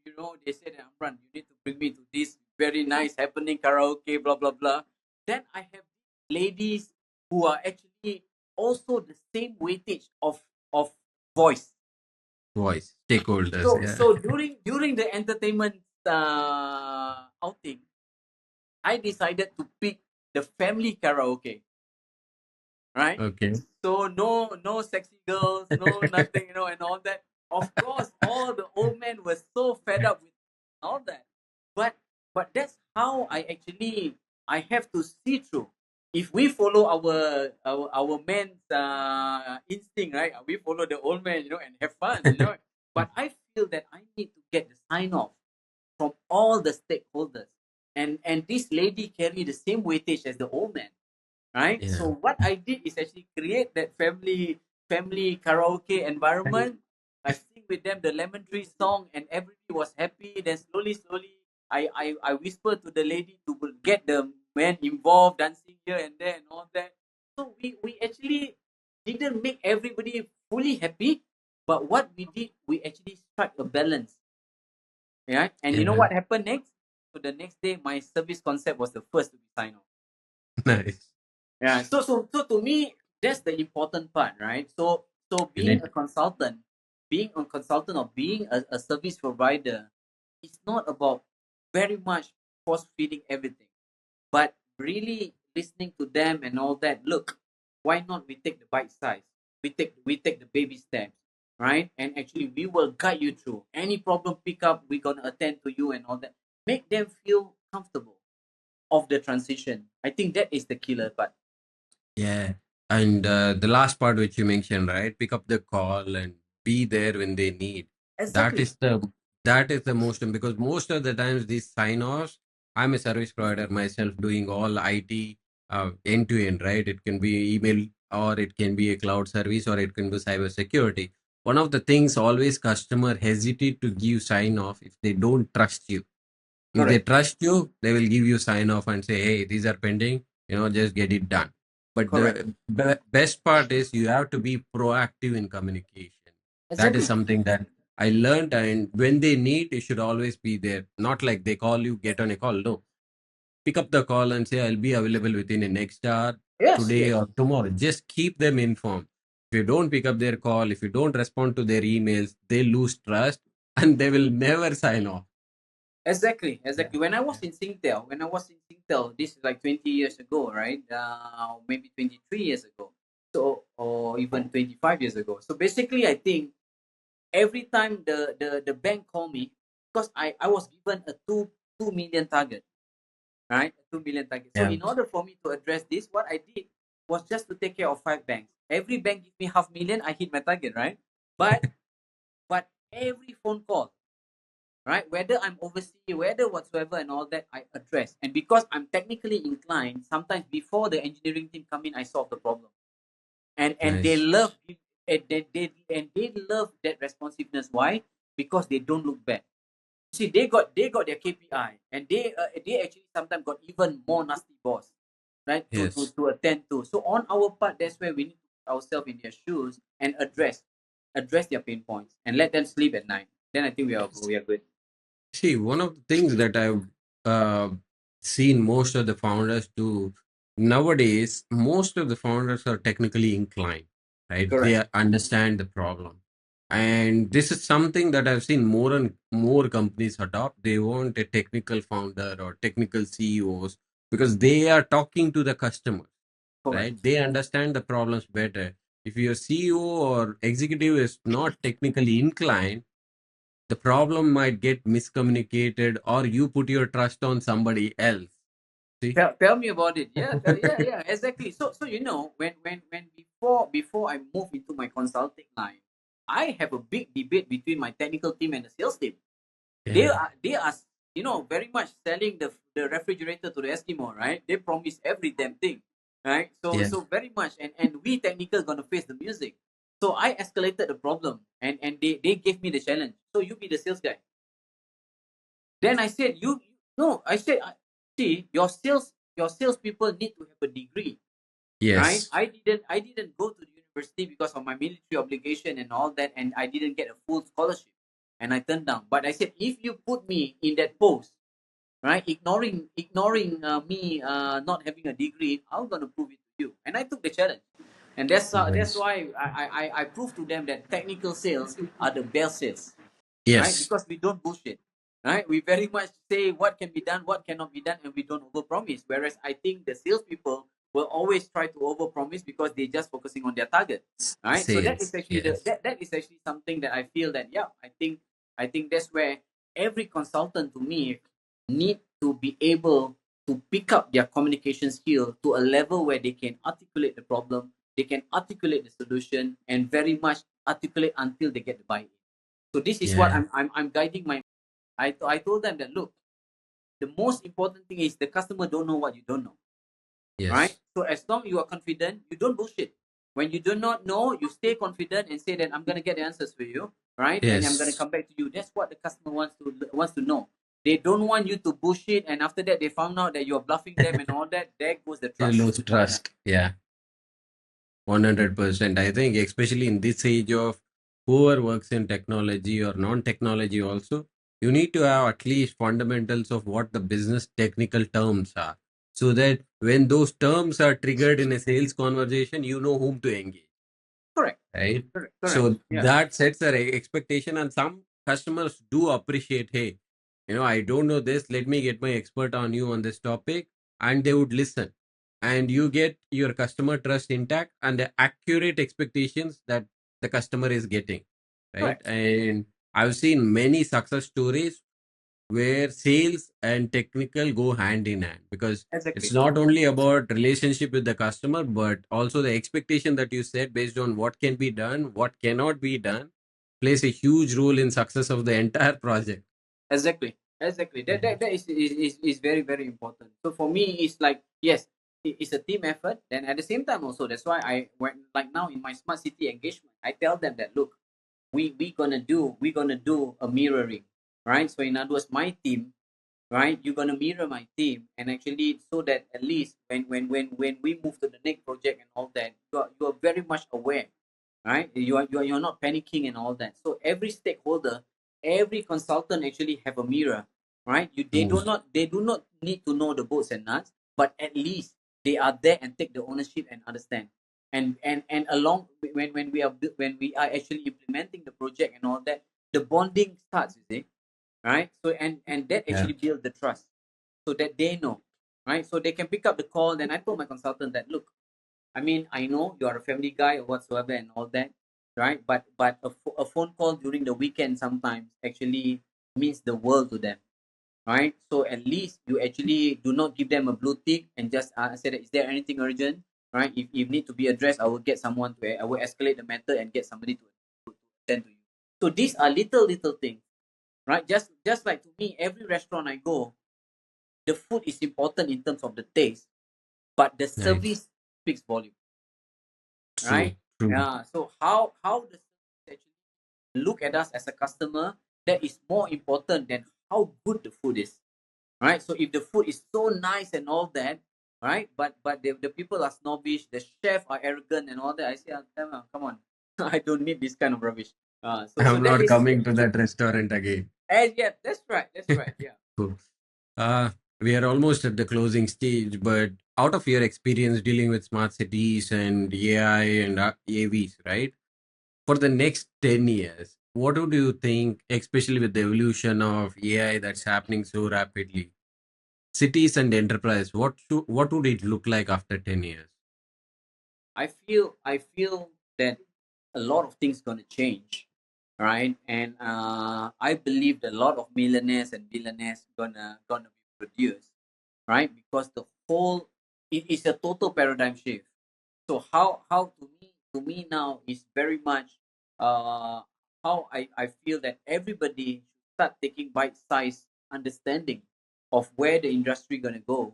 They say that, Ambran, you need to bring me to this very nice happening karaoke, blah blah blah. Then I have ladies who are actually also the same weightage of voice. Voice stakeholders. So Yeah. so during the entertainment outing, I decided to pick the family karaoke, right? Okay. So no sexy girls, no nothing, and all that. Of course, all the old men were so fed up with all that. But that's how I have to see through. If we follow our men's instinct, right? We follow the old man, and have fun. But I feel that I need to get the sign off from all the stakeholders. And this lady carry the same weightage as the old man, right? Yeah. So what I did is actually create that family karaoke environment. I sing with them the lemon tree song, and everybody was happy. Then slowly, I whisper to the lady to get the men involved, dancing here and there and all that. So we actually didn't make everybody fully happy, but what we did, we actually struck a balance, right? And you know Yeah. what happened next? So the next day, my service concept was the first to be signed off. Nice. Yeah. So to me, that's the important part, right? So And being it, a consultant, or being a service provider, it's not about very much force feeding everything, but really listening to them and all that. Look, why not we take the bite size? We take the baby steps, right? And actually we will guide you through. Any problem pick up, we're gonna attend to you and all that. Make them feel comfortable of the transition. I think that is the killer part. yeah. And the last part which you mentioned, right? Pick up the call and be there when they need. That Exactly. is the that is the most, because most of the times these sign-offs, I'm a service provider myself doing all IT end to end, right? It can be email, or it can be a cloud service, or it can be cyber security. One of the things always customer hesitate to give sign off if they don't trust you. If they Correct. trust you, they will give you sign off and say, hey, these are pending, just get it done. But Correct. the best part is you have to be proactive in communication. That is Exactly. something that I learned. And when they need, you should always be there. Not like they call you, get on a call. No, pick up the call and say, I'll be available within the next hour, Yes, today yes. or tomorrow. Just keep them informed. If you don't pick up their call, if you don't respond to their emails, they lose trust and they will never sign off. Exactly, Yeah. exactly. When I was in Singtel, this is like 20 years ago, right? Maybe 23 years ago. So, or even 25 years ago. So basically, I think every time the bank called me, because I was given a 2 million target, right? A 2 million target. So Yeah. in order for me to address this, what I did was just to take care of 5 banks. Every bank give me 500,000, I hit my target, right? But every phone call, right? Whether I'm overseas, whether whatsoever and all that, I address. And because I'm technically inclined, sometimes before the engineering team come in, I solve the problem. And they Nice. love it, and they love that responsiveness. Why? Because they don't look bad. See, they got their KPI, and they actually sometimes got even more nasty boss, right? To to Yes. to attend to. So on our part, that's where we need to put ourselves in their shoes and address their pain points and let them sleep at night. Then I think we are good. See, one of the things that I've uh, seen most of the founders do nowadays, most of the founders are technically inclined, right? Correct. Understand the problem. And this is something that I've seen more and more companies adopt. They want a technical founder or technical CEOs because they are talking to the customer, Correct. right? They understand the problems better. If your CEO or executive is not technically inclined, the problem might get miscommunicated or you put your trust on somebody else. See? Tell me about it. Yeah, yeah, exactly. So when before I move into my consulting line, I have a big debate between my technical team and the sales team. Yeah. They are very much selling the refrigerator to the Eskimo, right? They promise every damn thing, right? So Yeah. so very much, and we technical gonna face the music. So I escalated the problem, and they gave me the challenge. So you be the sales guy. Then I said, no, I said, see, your salespeople need to have a degree, right? Yes. I didn't go to the university because of my military obligation and all that, and I didn't get a full scholarship, and I turned down. But I said, if you put me in that post, right, ignoring me not having a degree, I'm gonna prove it to you, and I took the challenge. And that's Nice. why I proved to them that technical sales are the best sales, right? Yes. Because we don't bullshit, right? We very much say what can be done, what cannot be done, and we don't overpromise. Whereas I think the salespeople will always try to overpromise because they're just focusing on their target, right? So that is Sales. actually Yes. that is actually something that I feel that, yeah, I think that's where every consultant to me need to be able to pick up their communication skill to a level where they can articulate the problem, they can articulate the solution, and very much articulate until they get the buy-in. So this is what Yeah. I'm guiding my. I told them that, look, the most important thing is the customer don't know what you don't know, right? Yes. So as long you are confident, you don't bullshit. When you do not know, you stay confident and say that I'm gonna get the answers for you, right? And I'm gonna Yes. come back to you. That's what the customer wants to know. They don't want you to bullshit, and after that they found out that you're bluffing them and all that. There goes the You trust. lose trust. Yeah. 100%. I think, especially in this age of whoever works in technology or non technology, also, you need to have at least fundamentals of what the business technical terms are. So that when those terms are triggered in a sales conversation, you know whom to engage, Correct. right? Correct. So Yeah. that sets an expectation, and some customers do appreciate, hey, I don't know this, let me get my expert on you on this topic, and they would listen. And you get your customer trust intact and the accurate expectations that the customer is getting, right? Correct. And I've seen many success stories where sales and technical go hand in hand because it's Exactly. not only about relationship with the customer but also the expectation that you set based on what can be done, what cannot be done, plays a huge role in success of the entire project. Exactly. Exactly. Yeah. That is very, very important. So for me, it's like, yes, it's a team effort. And at the same time also, that's why I when like now in my smart city engagement, I tell them that, look, we're gonna do a mirroring, right? So in other words, my team right? You're gonna mirror my team, and actually, so that at least when we move to the next project and all that, you are very much aware, right? You're not panicking and all that. So every stakeholder, every consultant actually have a mirror, right? True. They do not need to know the bolts and nuts, but at least they are there and take the ownership and understand. And along when we are actually implementing the project and all that, the bonding starts, you see, right? So and that Yeah. actually build the trust, so that they know, right? So they can pick up the call. Then I told my consultant that, look, I mean, I know you are a family guy or whatsoever and all that, right? But a phone call during the weekend sometimes actually means the world to them, right? So at least you actually do not give them a blue tick and just say that, is there anything urgent, right? If need to be addressed, I will get someone to, I will escalate the matter and get somebody to attend to you. So these are little things, right? Just like to me, every restaurant I go, the food is important in terms of the taste, but the Right. service speaks volume, True. right? True. Yeah. So how the service actually look at us as a customer, that is more important than how good the food is, right? So if the food is so nice and all that, right, but the people are snobbish, the chef are arrogant and all that, I say, come on, I don't need this kind of rubbish. So I'm that not is, coming to that restaurant again. and yeah, that's right, yeah. Cool. Uh, we are almost at the closing stage, but out of your experience dealing with smart cities and AI and AVs, right? For the next 10 years, what would you think, especially with the evolution of AI that's happening so rapidly? Cities and enterprise, what would it look like after 10 years? I feel that a lot of things gonna change, right? And I believe that a lot of millionaires and billionaires gonna be produced, right? Because the whole, it is a total paradigm shift. So how to me now is very much uh how I feel that everybody should start taking bite-sized understanding of where the industry gonna go,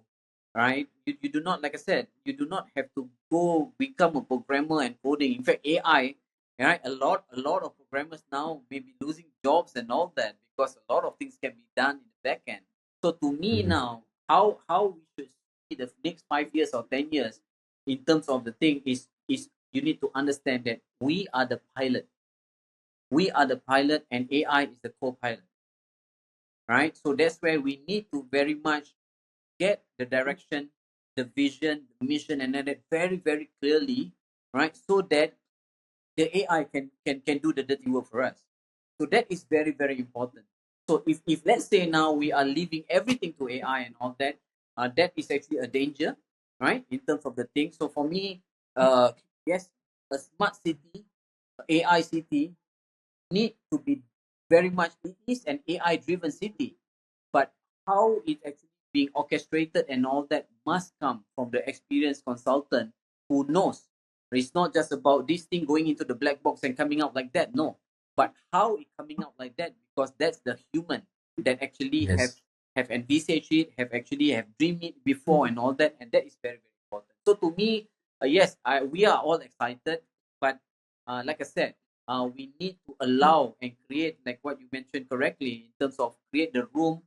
right? You do not, like I said, you do not have to go become a programmer and coding. In fact, AI, right? A lot of programmers now may be losing jobs and all that, because a lot of things can be done in the back end. So to me Mhm. now, how we should see the next 5 years or 10 years in terms of the thing is you need to understand that we are the pilot. We are the pilot and AI is the co-pilot, right? So that's where we need to very much get the direction, the vision, the mission, and then that very, very clearly, right? So that the AI can do the dirty work for us. So that is very, very important. So if let's say now we are leaving everything to AI and all that, that is actually a danger, right? In terms of the thing. So for me, yes, a smart city, AI city need to be very much, it is an AI driven city, but how it actually being orchestrated and all that must come from the experienced consultant who knows. It's not just about this thing going into the black box and coming out like that, no, but how it coming out like that, because that's the human that actually Yes. have envisaged it, have actually have dreamed it before and all that, and that is very, very important. So to me, yes, we are all excited, but like I said, we need to allow and create, like what you mentioned correctly, in terms of create the room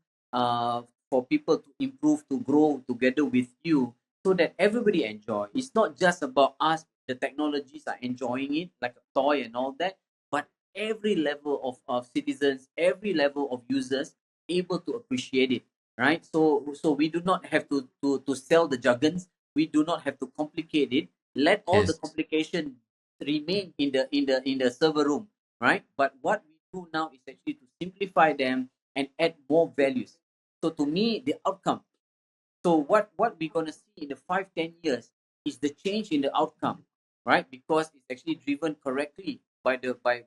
for people to improve, to grow together with you, so that everybody enjoy. It's not just about us, the technologies are enjoying it like a toy and all that, but every level of citizens, every level of users able to appreciate it, right? So we do not have to sell the jargons. We do not have to complicate it. Let all the Yes. complication remain in the server room, right? But what we do now is actually to simplify them and add more values. So to me, the outcome. So what we're gonna see in the 5-10 years is the change in the outcome, right? Because it's actually driven correctly by the by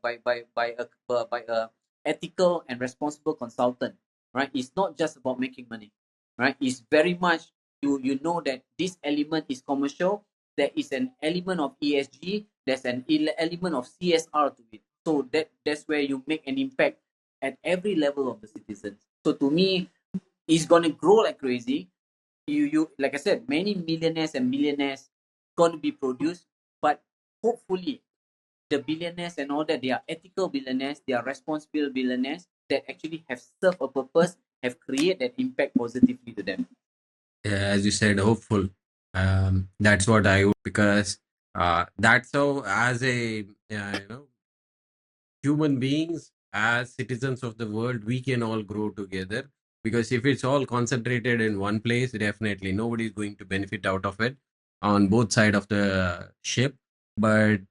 a ethical and responsible consultant, right? It's not just about making money, right? It's very much, you know that this element is commercial. There is an element of ESG. There's an element of CSR to it. So that's where you make an impact at every level of the citizens. So to me, it's gonna grow like crazy. You like I said, many millionaires and millionaires gonna be produced, but hopefully the billionaires and all that, they are ethical billionaires, they are responsible billionaires that actually have served a purpose have created that impact positively to them. As you said, hopeful. That's what I would, because that's how, as a human beings, as citizens of the world, we can all grow together. Because if it's all concentrated in one place, definitely nobody is going to benefit out of it on both side of the ship. But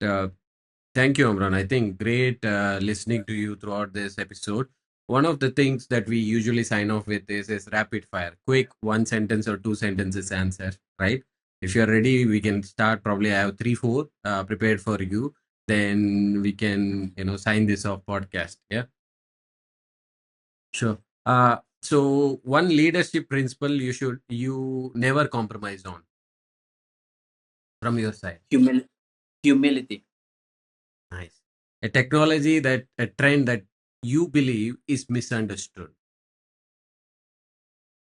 thank you, Amran. I think great listening to you throughout this episode. One of the things that we usually sign off with is rapid fire, quick one sentence or two sentences answer, right? If you're ready, we can start. Probably I have three, four prepared for you. Then we can, sign this off podcast. Yeah, sure. So one leadership principle you never compromise on from your side. Humil- Humility. Nice. A trend that you believe is misunderstood.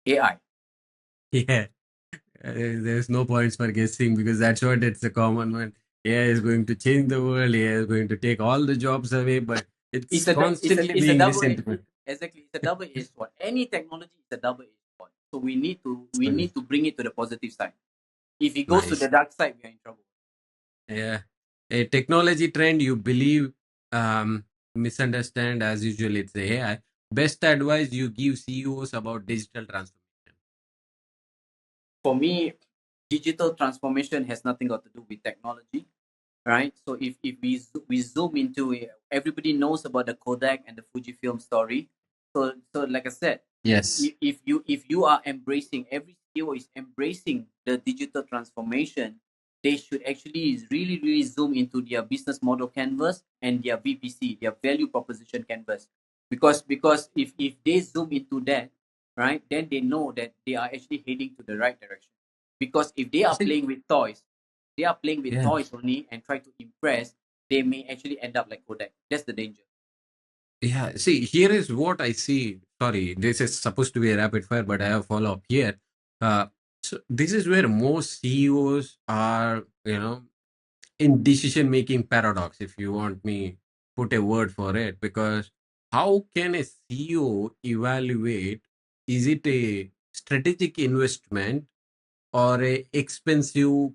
AI. Yeah. There's no points for guessing because that's what it's a common one. AI is going to change the world. AI is going to take all the jobs away, but it's constantly It's a being double misinterpreted. exactly, it's a double edged sword. Any technology is a double edged sword. So we So, need to bring it to the positive side. If it goes to the nice. dark side, we are in trouble. Yeah. A technology trend you believe, misunderstand, as usual, it's the AI. Best advice you give CEOs about digital transformation. For me, digital transformation has nothing got to do with technology, right? So if we zoom into it, everybody knows about the Kodak and the Fujifilm story. So like I said, Yes. if you are embracing, every CEO is embracing the digital transformation, they should actually really zoom into their business model canvas and their VPC, their value proposition canvas, because if they zoom into that, right, then they know that they are actually heading to the right direction. Because if they are See, playing with toys, they are playing with yeah. toys only and try to impress, they may actually end up like Kodak. That's the danger. Yeah, see, here is what I see. Sorry, this is supposed to be a rapid fire, but I have follow up here. Uh, so this is where most CEOs are, in decision making paradox, if you want me put a word for it. Because how can a CEO evaluate, is it a strategic investment or a expensive,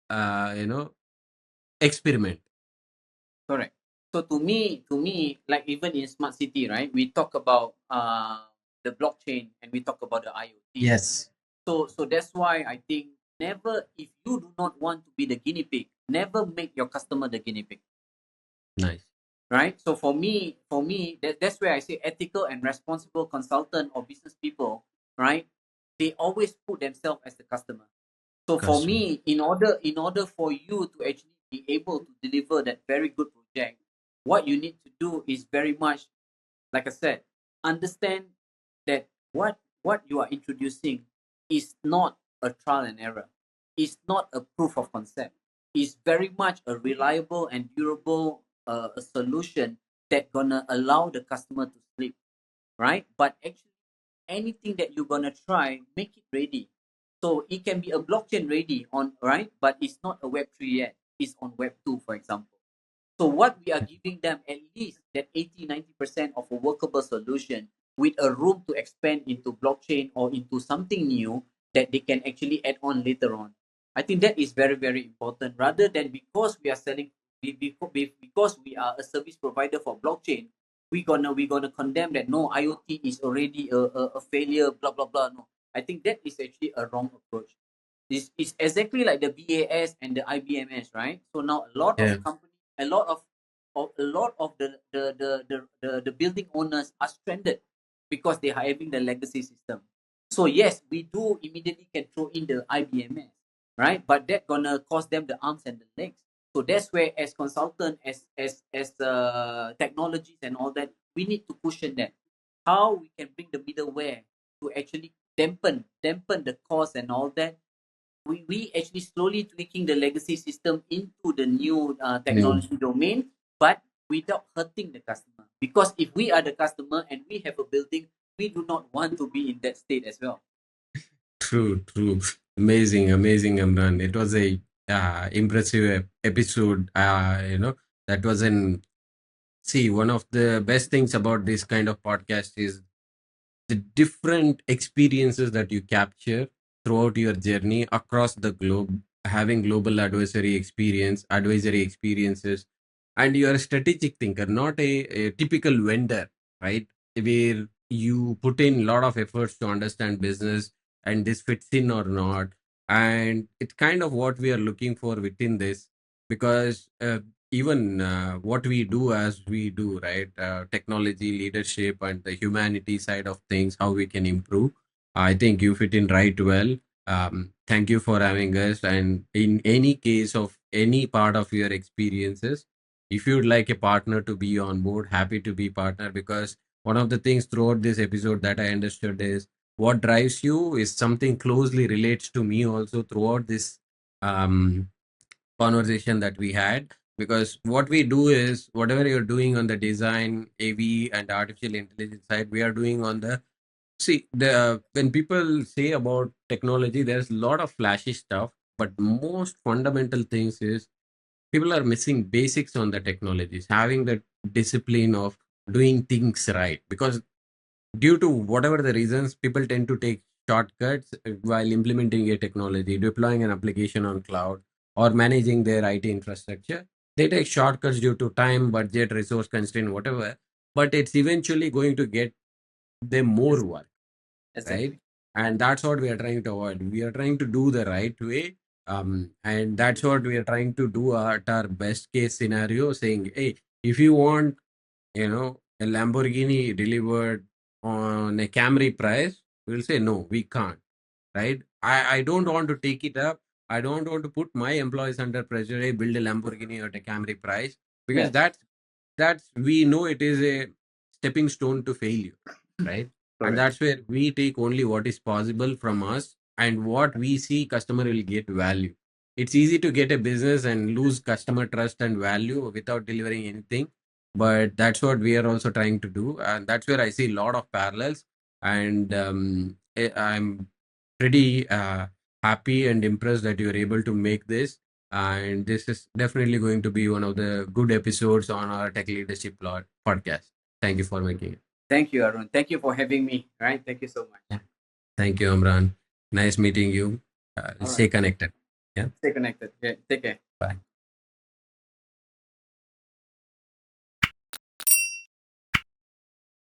uh, you know, experiment? Correct. So like even in smart city, right? We talk about the blockchain and we talk about the IoT. Yes. So that's why I think never, if you do not want to be the guinea pig, never make your customer the guinea pig. Nice. Right? So that's where I say ethical and responsible consultant or business people, right? They always put themselves as the customer. So for Customer. me, in order for you to actually be able to deliver that very good project, what you need to do is very much, like I said, understand that what you are introducing is not a trial and error. It's not a proof of concept. It's very much a reliable and durable a solution that gonna allow the customer to sleep, right? But actually, anything that you're gonna try, make it ready. So it can be a blockchain ready on, right, but it's not a Web3 yet. It's on Web2, for example. So what we are giving them at least that 80-90% of a workable solution with a room to expand into blockchain or into something new that they can actually add on later on. I think that is very important, rather than because we are selling, because we are a service provider for blockchain, we gonna condemn that no, IoT is already a failure, blah blah blah. No, I think that is actually a wrong approach. This is exactly like the BAS and the IBMS, right? So now a lot of Yeah. companies, a lot of the building owners are stranded because they are having the legacy system. So yes, we do immediately can throw in the IBMS, right? But that gonna cost them the arms and the legs. So that's where, as consultant, as technologies and all that, we need to cushion that. How we can bring the middleware to actually dampen the cost and all that. We actually slowly tweaking the legacy system into the new New. technology domain, but without hurting the customer. Because if we are the customer and we have a building, we do not want to be in that state as well. True, true. Amazing, amazing, Amran. It was a impressive episode. That was an see, one of the best things about this kind of podcast is the different experiences that you capture throughout your journey across the globe, having global advisory experiences, and you are a strategic thinker, not a typical vendor, right? Where you put in a lot of efforts to understand business and this fits in or not. And it's kind of what we are looking for within this, because even what we do as we do, right? Technology, leadership, and the humanity side of things, how we can improve. I think you fit in right well. Thank you for having us. And in any case of any part of your experiences, if you'd like a partner to be on board, happy to be partner, because one of the things throughout this episode that I understood is what drives you is something closely relates to me also throughout this um, conversation that we had. Because what we do is whatever you're doing on the design, AV, and artificial intelligence side, we are doing on the see the when people say about technology, there's a lot of flashy stuff, but most fundamental things is people are missing basics on the technologies, having the discipline of doing things right. Because due to whatever the reasons, people tend to take shortcuts while implementing a technology, deploying an application on cloud, or managing their IT infrastructure. They take shortcuts due to time, budget, resource constraint, whatever. But it's eventually going to get them more work, right? Exactly. And that's what we are trying to avoid. We are trying to do the right way. And that's what we are trying to do at our best case scenario, saying, hey, if you want, a Lamborghini delivered on a Camry price, we'll say, no, we can't, right? I don't want to take it up. I don't want to put my employees under pressure. Hey, build a Lamborghini at a Camry price, because Yeah. that's we know it is a stepping stone to failure, right? And Correct. that's where we take only what is possible from us, and what we see customer will get value. It's easy to get a business and lose customer trust and value without delivering anything, but that's what we are also trying to do, and that's where I see a lot of parallels. And I'm pretty happy and impressed that you're able to make this. And this is definitely going to be one of the good episodes on our tech leadership podcast. Thank you for making it. Thank you, Arun. Thank you for having me. Right. Thank you so much. Yeah. Thank you, Amran. Nice meeting you. All Stay right. connected. Yeah. Stay connected. Okay. Take care.